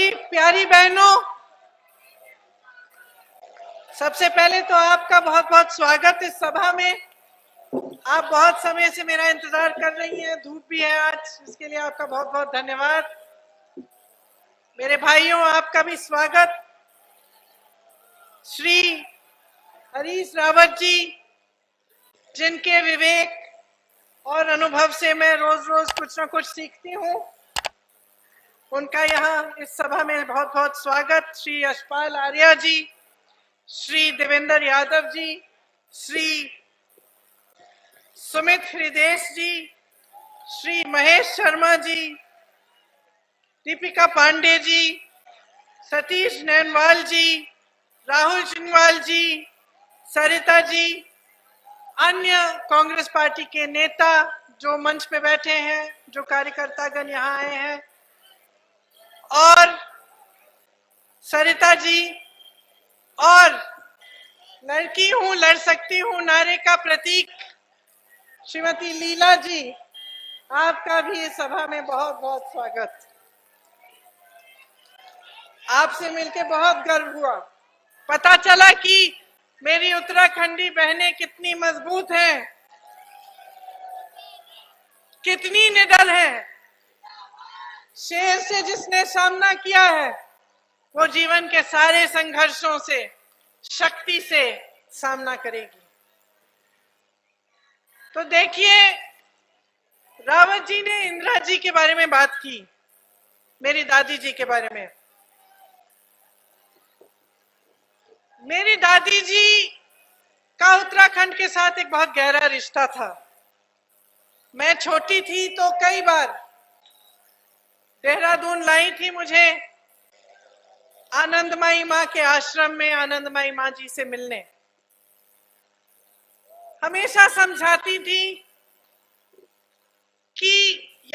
मेरी प्यारी बहनों, सबसे पहले तो आपका बहुत बहुत स्वागत इस सभा में। आप बहुत समय से मेरा इंतजार कर रही हैं, धूप भी है आज, इसके लिए आपका बहुत बहुत धन्यवाद। मेरे भाइयों, आपका भी स्वागत। श्री हरीश रावत जी, जिनके विवेक और अनुभव से मैं रोज रोज कुछ ना कुछ सीखती हूँ, उनका यहाँ इस सभा में बहुत बहुत स्वागत। श्री यशपाल आर्या जी, श्री देवेंद्र यादव जी, श्री सुमित हृदेश जी, श्री महेश शर्मा जी, दीपिका पांडे जी, सतीश नैनवाल जी, राहुल चिनवाल जी, सरिता जी, अन्य कांग्रेस पार्टी के नेता जो मंच पे बैठे हैं, जो कार्यकर्तागण यहाँ आए हैं, और सरिता जी, और लड़की हूं लड़ सकती हूं नारे का प्रतीक श्रीमती लीला जी, आपका भी इस सभा में बहुत बहुत स्वागत। आपसे मिलकर बहुत गर्व हुआ। पता चला कि मेरी उत्तराखंडी बहनें कितनी मजबूत हैं, कितनी निडर हैं। शेर से जिसने सामना किया है, वो जीवन के सारे संघर्षों से शक्ति से सामना करेगी। तो देखिए, रावत जी ने इंदिरा जी के बारे में बात की, मेरी दादी जी के बारे में। मेरी दादी जी का उत्तराखंड के साथ एक बहुत गहरा रिश्ता था। मैं छोटी थी तो कई बार देहरादून लाई थी मुझे आनंदमयी माँ के आश्रम में आनंदमयी माँ जी से मिलने। हमेशा समझाती थी कि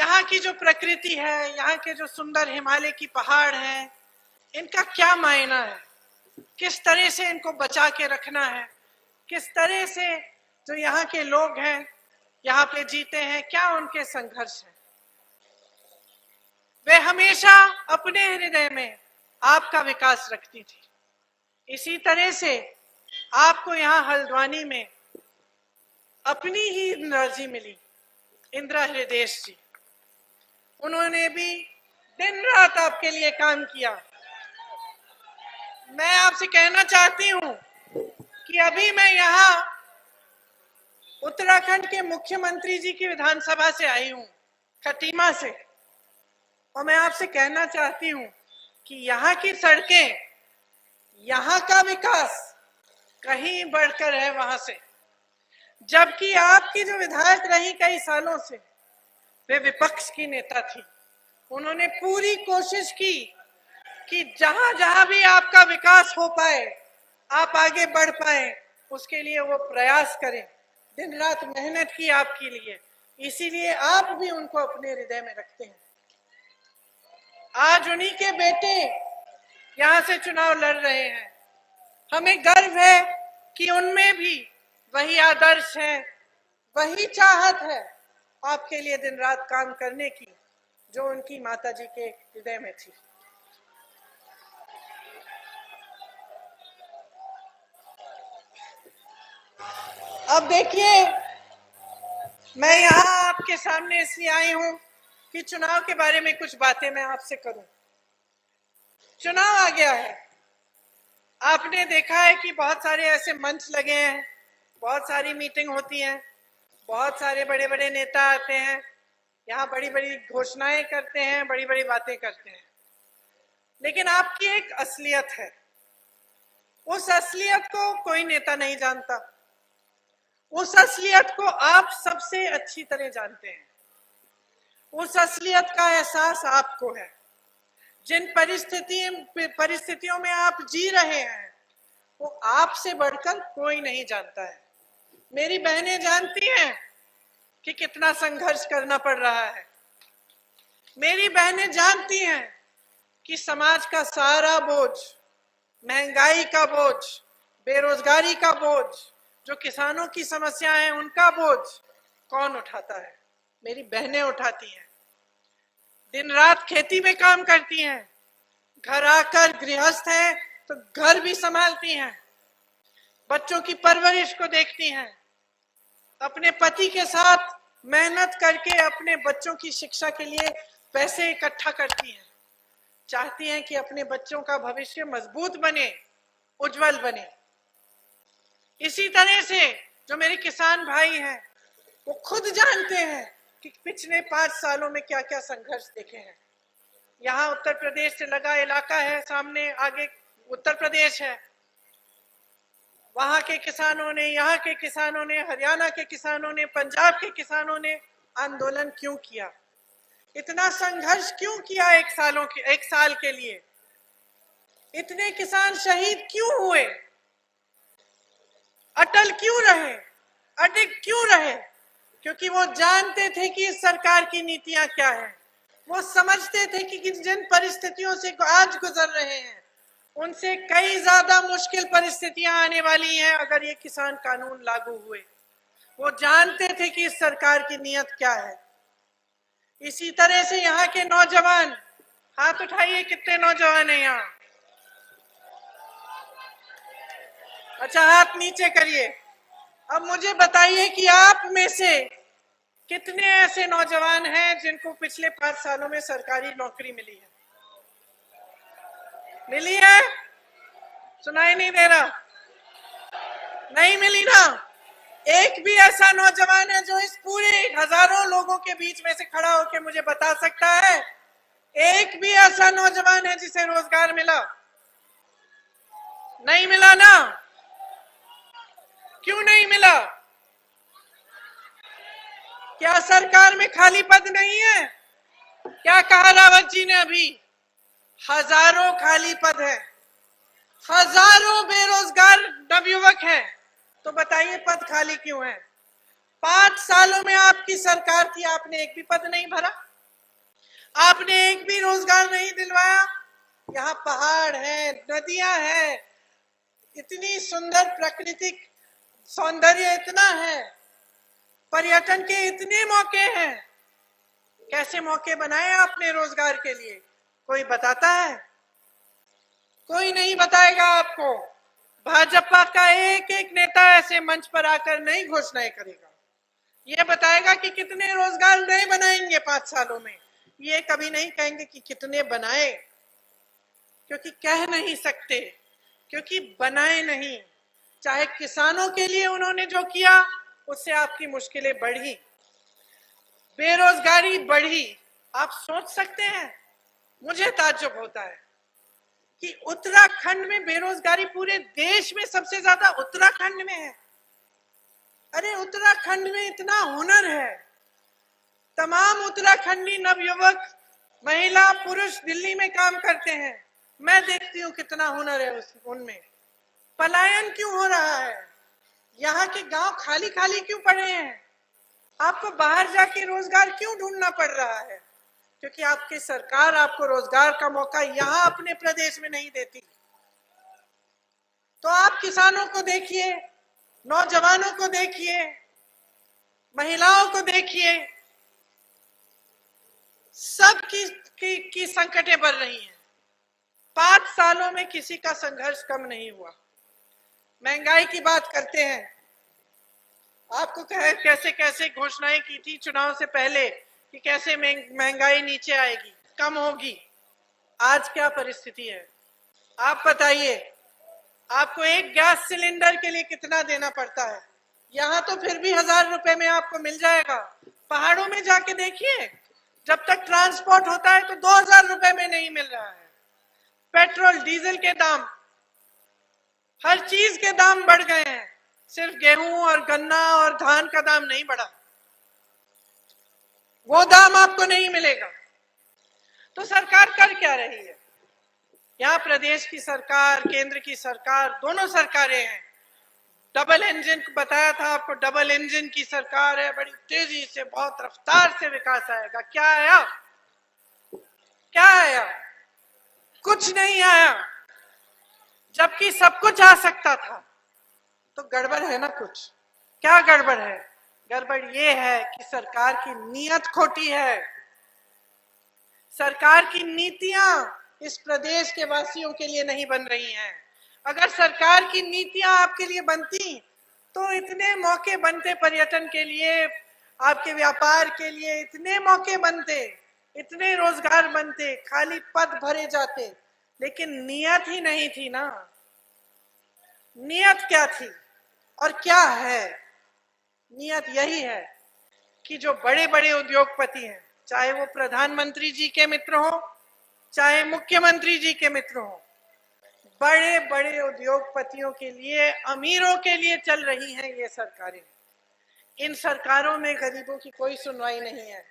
यहाँ की जो प्रकृति है, यहाँ के जो सुंदर हिमालय की पहाड़ हैं, इनका क्या मायना है, किस तरह से इनको बचा के रखना है, किस तरह से जो यहाँ के लोग हैं यहाँ पे जीते हैं, क्या उनके संघर्ष है। वे हमेशा अपने हृदय में आपका विकास रखती थी। इसी तरह से आपको यहाँ हल्द्वानी में अपनी ही इंदिरा जी मिली, इंदिरा हृदेश जी। उन्होंने भी दिन रात आपके लिए काम किया। मैं आपसे कहना चाहती हूँ कि अभी मैं यहाँ उत्तराखंड के मुख्यमंत्री जी की विधानसभा से आई हूँ, खटीमा से, और मैं आपसे कहना चाहती हूँ कि यहाँ की सड़कें, यहाँ का विकास कहीं बढ़कर है वहां से। जबकि आपकी जो विधायक रही कई सालों से, वे विपक्ष की नेता थी। उन्होंने पूरी कोशिश की कि जहां जहां भी आपका विकास हो पाए, आप आगे बढ़ पाए, उसके लिए वो प्रयास करें। दिन रात मेहनत की आपके लिए, इसीलिए आप भी उनको अपने हृदय में रखते हैं। आज उन्हीं के बेटे यहाँ से चुनाव लड़ रहे हैं। हमें गर्व है कि उनमें भी वही आदर्श है, वही चाहत है आपके लिए दिन रात काम करने की, जो उनकी माताजी के हृदय में थी। अब देखिए, मैं यहाँ आपके सामने इसलिए आई हूँ कि चुनाव के बारे में कुछ बातें मैं आपसे करूं। चुनाव आ गया है। आपने देखा है कि बहुत सारे ऐसे मंच लगे हैं, बहुत सारी मीटिंग होती हैं, बहुत सारे बड़े बड़े नेता आते हैं, यहाँ बड़ी बड़ी घोषणाएं करते हैं, बड़ी बड़ी बातें करते हैं। लेकिन आपकी एक असलियत है, उस असलियत को कोई नेता नहीं जानता। उस असलियत को आप सबसे अच्छी तरह जानते हैं। उस असलियत का एहसास आपको है। जिन परिस्थितियों में आप जी रहे हैं, वो आपसे बढ़कर कोई नहीं जानता है। मेरी बहनें जानती हैं कि कितना संघर्ष करना पड़ रहा है। मेरी बहनें जानती हैं कि समाज का सारा बोझ, महंगाई का बोझ, बेरोजगारी का बोझ, जो किसानों की समस्या है उनका बोझ कौन उठाता है? मेरी बहनें उठाती हैं। दिन रात खेती में काम करती हैं, घर आकर गृहस्थ हैं तो घर भी संभालती हैं, बच्चों की परवरिश को देखती हैं, अपने पति के साथ मेहनत करके अपने बच्चों की शिक्षा के लिए पैसे इकट्ठा करती हैं, चाहती हैं कि अपने बच्चों का भविष्य मजबूत बने, उज्जवल बने। इसी तरह से जो मेरे किसान भाई हैं वो खुद जानते हैं कि पिछले 5 सालों में क्या क्या संघर्ष देखे हैं। यहाँ उत्तर प्रदेश से लगा इलाका है, सामने आगे उत्तर प्रदेश है। वहां के किसानों ने, यहाँ के किसानों ने, हरियाणा के किसानों ने, पंजाब के किसानों ने आंदोलन क्यों किया, इतना संघर्ष क्यों किया, एक साल के लिए इतने किसान शहीद क्यों हुए, अटल क्यों रहे, अडिग क्यों रहे? क्योंकि वो जानते थे कि इस सरकार की नीतियां क्या है। वो समझते थे कि जिन परिस्थितियों से आज गुजर रहे हैं उनसे कई ज्यादा मुश्किल परिस्थितियां आने वाली हैं अगर ये किसान कानून लागू हुए। वो जानते थे कि इस सरकार की नीयत क्या है। इसी तरह से यहाँ के नौजवान, हाथ उठाइए, कितने नौजवान हैं यहाँ? अच्छा, हाथ नीचे करिए। अब मुझे बताइए कि आप में से कितने ऐसे नौजवान हैं जिनको पिछले 5 सालों में सरकारी नौकरी मिली है? मिली है? सुनाई नहीं दे रहा? नहीं मिली ना? एक भी ऐसा नौजवान है जो इस पूरे हजारों लोगों के बीच में से खड़ा होकर मुझे बता सकता है? एक भी ऐसा नौजवान है जिसे रोजगार मिला? नहीं मिला ना? क्यों नहीं मिला? क्या सरकार में खाली पद नहीं है? क्या कहा रावत जी ने अभी? हजारों खाली पद है, हजारों बेरोजगार नवयुवक हैं। तो बताइए पद खाली क्यों है? 5 सालों में आपकी सरकार थी, आपने एक भी पद नहीं भरा, आपने एक भी रोजगार नहीं दिलवाया। यहाँ पहाड़ है, नदियां हैं, इतनी सुंदर प्राकृतिक सौंदर्य इतना है, पर्यटन के इतने मौके हैं, कैसे मौके बनाए आपने रोजगार के लिए? कोई बताता है? कोई नहीं बताएगा आपको। भाजपा का एक एक नेता ऐसे मंच पर आकर नई घोषणाएं करेगा, ये बताएगा कि कितने रोजगार नए बनाएंगे 5 सालों में। ये कभी नहीं कहेंगे कि कितने बनाए, क्योंकि कह नहीं सकते, क्योंकि बनाए नहीं। चाहे किसानों के लिए उन्होंने जो किया उससे आपकी मुश्किलें बढ़ी, बेरोजगारी बढ़ी। आप सोच सकते हैं, मुझे ताज्जुब होता है कि उत्तराखंड में बेरोजगारी पूरे देश में सबसे ज्यादा उत्तराखंड में है। अरे उत्तराखंड में इतना हुनर है, तमाम उत्तराखंडी नवयुवक, महिला, पुरुष दिल्ली में काम करते हैं। मैं देखती हूँ कितना हुनर है उनमें। पलायन क्यों हो रहा है? यहाँ के गांव खाली खाली क्यों पड़े हैं? आपको बाहर जाके रोजगार क्यों ढूंढना पड़ रहा है? क्योंकि आपकी सरकार आपको रोजगार का मौका यहाँ अपने प्रदेश में नहीं देती। तो आप किसानों को देखिए, नौजवानों को देखिए, महिलाओं को देखिए, सब की संकटें बढ़ रही हैं। 5 सालों में किसी का संघर्ष कम नहीं हुआ। महंगाई की बात करते हैं, आपको कैसे कैसे घोषणाएं की थी चुनाव से पहले कि कैसे महंगाई नीचे आएगी, कम होगी। आज क्या परिस्थिति है आप बताइए? आपको एक गैस सिलेंडर के लिए कितना देना पड़ता है? यहाँ तो फिर भी 1000 रुपए में आपको मिल जाएगा। पहाड़ों में जाके देखिए, जब तक ट्रांसपोर्ट होता है तो 2000 रुपए में नहीं मिल रहा है। पेट्रोल डीजल के दाम, हर चीज के दाम बढ़ गए हैं, सिर्फ गेहूं और गन्ना और धान का दाम नहीं बढ़ा। वो दाम आपको नहीं मिलेगा। तो सरकार कर क्या रही है? यहाँ प्रदेश की सरकार, केंद्र की सरकार, दोनों सरकारें हैं। डबल इंजन बताया था आपको, डबल इंजन की सरकार है, बड़ी तेजी से, बहुत रफ्तार से विकास आएगा। क्या आया? क्या आया? कुछ नहीं आया। जबकि सब कुछ आ सकता था। तो गड़बड़ है ना कुछ? क्या गड़बड़ है? गड़बड़ ये है कि सरकार की नीयत खोटी है। सरकार की नीतियां इस प्रदेश के वासियों के लिए नहीं बन रही हैं। अगर सरकार की नीतियां आपके लिए बनती तो इतने मौके बनते पर्यटन के लिए, आपके व्यापार के लिए इतने मौके बनते, इतने रोजगार बनते, खाली पद भरे जाते। लेकिन नियत ही नहीं थी ना। नियत क्या थी और क्या है? नियत यही है कि जो बड़े बड़े उद्योगपति हैं, चाहे वो प्रधानमंत्री जी के मित्र हो, चाहे मुख्यमंत्री जी के मित्र हो, बड़े बड़े उद्योगपतियों के लिए, अमीरों के लिए चल रही हैं ये सरकारें। इन सरकारों में गरीबों की कोई सुनवाई नहीं है,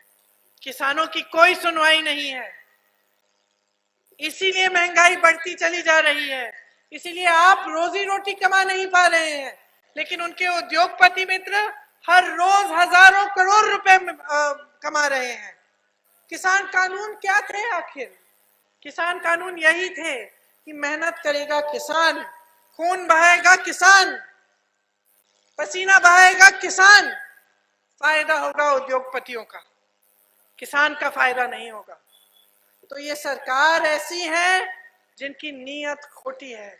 किसानों की कोई सुनवाई नहीं है। इसीलिए महंगाई बढ़ती चली जा रही है, इसीलिए आप रोजी रोटी कमा नहीं पा रहे हैं। लेकिन उनके उद्योगपति मित्र हर रोज हजारों करोड़ रुपए कमा रहे हैं। किसान कानून क्या थे आखिर? किसान कानून यही थे कि मेहनत करेगा किसान, खून बहाएगा किसान, पसीना बहाएगा किसान, फायदा होगा उद्योगपतियों का, किसान का फायदा नहीं होगा। तो ये सरकार ऐसी है जिनकी नीयत खोटी है।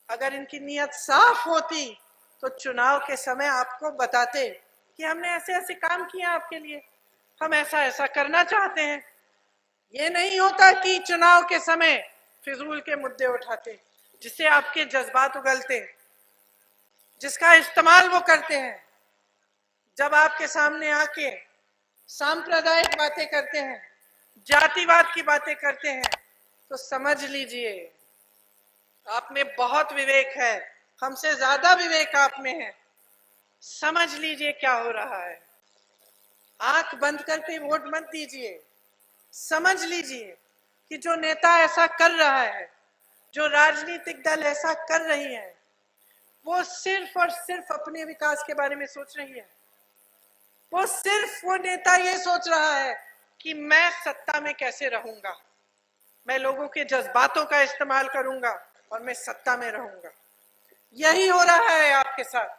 अगर इनकी नीयत साफ होती तो चुनाव के समय आपको बताते कि हमने ऐसे ऐसे काम किया आपके लिए, हम ऐसा ऐसा करना चाहते हैं। ये नहीं होता कि चुनाव के समय फिजूल के मुद्दे उठाते जिससे आपके जज्बात उगलते, जिसका इस्तेमाल वो करते हैं। जब आपके सामने आके सांप्रदायिक बातें करते हैं, जातिवाद की बातें करते हैं, तो समझ लीजिए आप में बहुत विवेक है, हमसे ज्यादा विवेक आप में है। समझ लीजिए क्या हो रहा है। आंख बंद करके वोट मत दीजिए। समझ लीजिए कि जो नेता ऐसा कर रहा है, जो राजनीतिक दल ऐसा कर रही है, वो सिर्फ और सिर्फ अपने विकास के बारे में सोच रही है। वो नेता ये सोच रहा है कि मैं सत्ता में कैसे रहूंगा, मैं लोगों के जज्बातों का इस्तेमाल करूंगा और मैं सत्ता में रहूंगा। यही हो रहा है आपके साथ।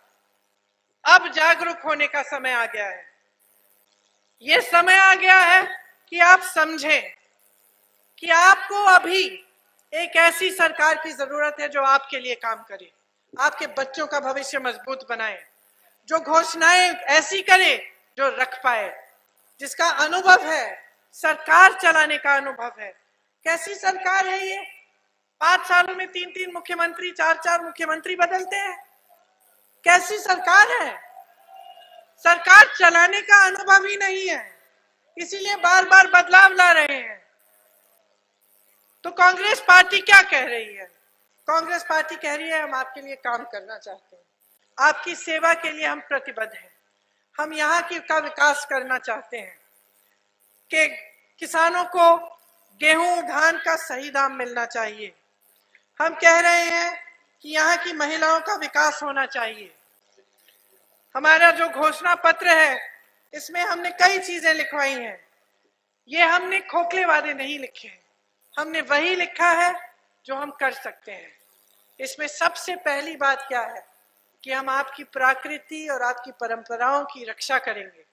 अब जागरूक होने का समय आ गया है। ये समय आ गया है कि आप समझें कि आपको अभी एक ऐसी सरकार की जरूरत है जो आपके लिए काम करे, आपके बच्चों का भविष्य मजबूत बनाए, जो घोषणाएं ऐसी करे जो रख पाए, जिसका अनुभव है, सरकार चलाने का अनुभव है। कैसी सरकार है ये? 5 सालों में 3-3 मुख्यमंत्री, 4-4 मुख्यमंत्री बदलते हैं। कैसी सरकार है? सरकार चलाने का अनुभव ही नहीं है, इसीलिए बार बार बदलाव ला रहे हैं। तो कांग्रेस पार्टी क्या कह रही है? कांग्रेस पार्टी कह रही है हम आपके लिए काम करना चाहते हैं, आपकी सेवा के लिए हम प्रतिबद्ध हैं, हम यहाँ का विकास करना चाहते हैं कि किसानों को गेहूं धान का सही दाम मिलना चाहिए। हम कह रहे हैं कि यहाँ की महिलाओं का विकास होना चाहिए। हमारा जो घोषणा पत्र है इसमें हमने कई चीजें लिखवाई हैं। ये हमने खोखले वादे नहीं लिखे हैं, हमने वही लिखा है जो हम कर सकते हैं। इसमें सबसे पहली बात क्या है कि हम आपकी प्रकृति और आपकी परंपराओं की रक्षा करेंगे।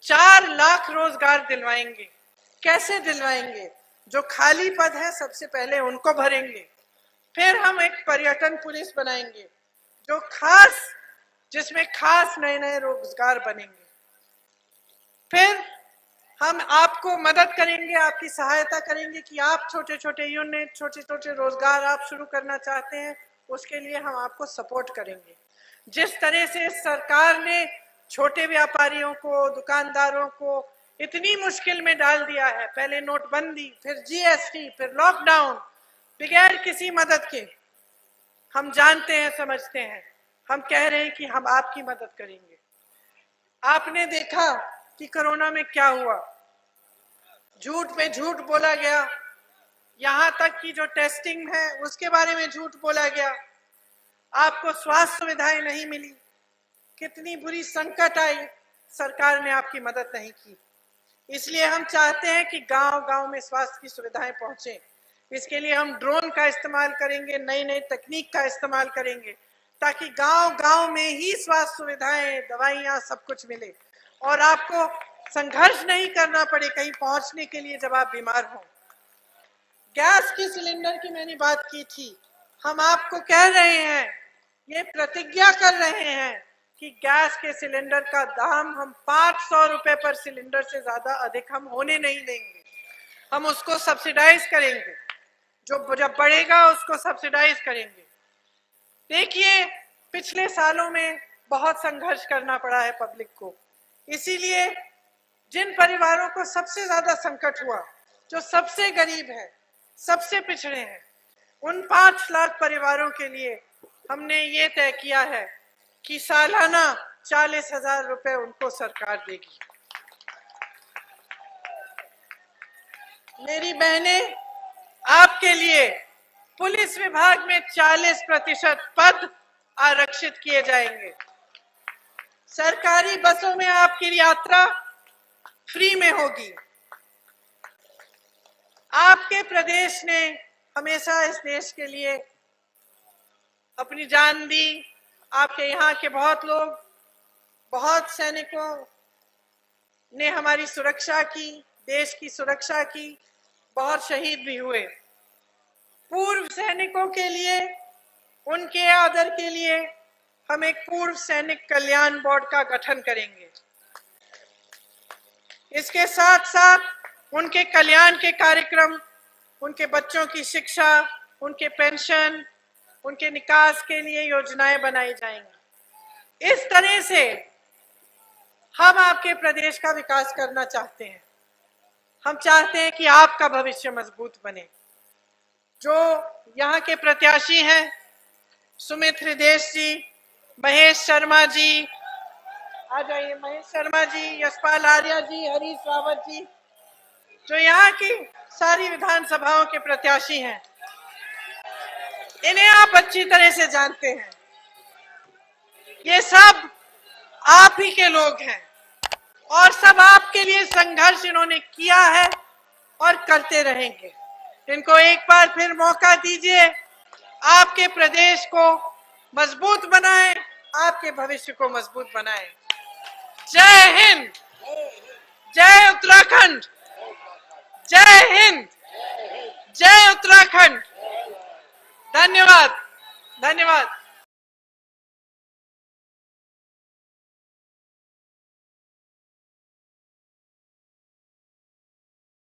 4 लाख रोजगार दिलवाएंगे। कैसे दिलवाएंगे? जो खाली पद है सबसे पहले उनको भरेंगे, फिर हम एक पर्यटन पुलिस बनाएंगे जो जिसमें खास नए नए रोजगार बनेंगे। फिर हम आपको मदद करेंगे, आपकी सहायता करेंगे कि आप छोटे छोटे यूनिट, छोटे छोटे रोजगार आप शुरू करना चाहते हैं, उसके लिए हम आपको सपोर्ट करेंगे। जिस तरह से सरकार ने छोटे व्यापारियों को, दुकानदारों को इतनी मुश्किल में डाल दिया है, पहले नोटबंदी, फिर जीएसटी, फिर लॉकडाउन, बगैर किसी मदद के, हम जानते हैं, समझते हैं। हम कह रहे हैं कि हम आपकी मदद करेंगे। आपने देखा कि कोरोना में क्या हुआ, झूठ पे झूठ बोला गया, यहां तक कि जो टेस्टिंग है उसके बारे में झूठ बोला गया, आपको स्वास्थ्य सुविधाएं नहीं मिली, कितनी बुरी संकट आई, सरकार ने आपकी मदद नहीं की। इसलिए हम चाहते हैं कि गांव-गांव में स्वास्थ्य की सुविधाएं पहुंचे। इसके लिए हम ड्रोन का इस्तेमाल करेंगे, नई नई तकनीक का इस्तेमाल करेंगे, ताकि गांव-गांव में ही स्वास्थ्य सुविधाएं, दवाइयां, सब कुछ मिले और आपको संघर्ष नहीं करना पड़े कहीं पहुंचने के लिए जब आप बीमार हो। गैस की सिलेंडर की मैंने बात की थी। हम आपको कह रहे हैं, ये प्रतिज्ञा कर रहे हैं कि गैस के सिलेंडर का दाम हम 500 रुपए पर सिलेंडर से ज्यादा अधिक हम होने नहीं देंगे। हम उसको सब्सिडाइज करेंगे, जो जब बढ़ेगा उसको सब्सिडाइज करेंगे। देखिए, पिछले सालों में बहुत संघर्ष करना पड़ा है पब्लिक को, इसीलिए जिन परिवारों को सबसे ज्यादा संकट हुआ, जो सबसे गरीब है, सबसे पिछड़े हैं, उन 5 लाख परिवारों के लिए हमने ये तय किया है कि सालाना 40,000 रुपए उनको सरकार देगी। मेरी बहनें, आपके लिए पुलिस विभाग में 40% पद आरक्षित किए जाएंगे। सरकारी बसों में आपकी यात्रा फ्री में होगी। आपके प्रदेश ने हमेशा इस देश के लिए अपनी जान दी। आपके यहाँ के बहुत लोग, बहुत सैनिकों ने हमारी सुरक्षा की, देश की सुरक्षा की, बहुत शहीद भी हुए। पूर्व सैनिकों के लिए, उनके आदर के लिए हम एक पूर्व सैनिक कल्याण बोर्ड का गठन करेंगे। इसके साथ साथ उनके कल्याण के कार्यक्रम, उनके बच्चों की शिक्षा, उनके पेंशन, उनके निकास के लिए योजनाएं बनाई जाएंगी। इस तरह से हम आपके प्रदेश का विकास करना चाहते हैं। हम चाहते हैं कि आपका भविष्य मजबूत बने। जो यहाँ के प्रत्याशी हैं, सुमित हृदेश जी, महेश शर्मा जी, आ जाइए, महेश शर्मा जी, यशपाल आर्या जी, हरीश रावत जी, जो यहाँ की सारी विधानसभाओं के प्रत्याशी हैं, इन्हें आप अच्छी तरह से जानते हैं। ये सब आप ही के लोग हैं और सब आपके लिए संघर्ष इन्होंने किया है और करते रहेंगे। इनको एक बार फिर मौका दीजिए, आपके प्रदेश को मजबूत बनाएं, आपके भविष्य को मजबूत बनाएं। जय हिंद, जय उत्तराखंड, जय हिंद, जय उत्तराखंड। धन्यवाद, धन्यवाद।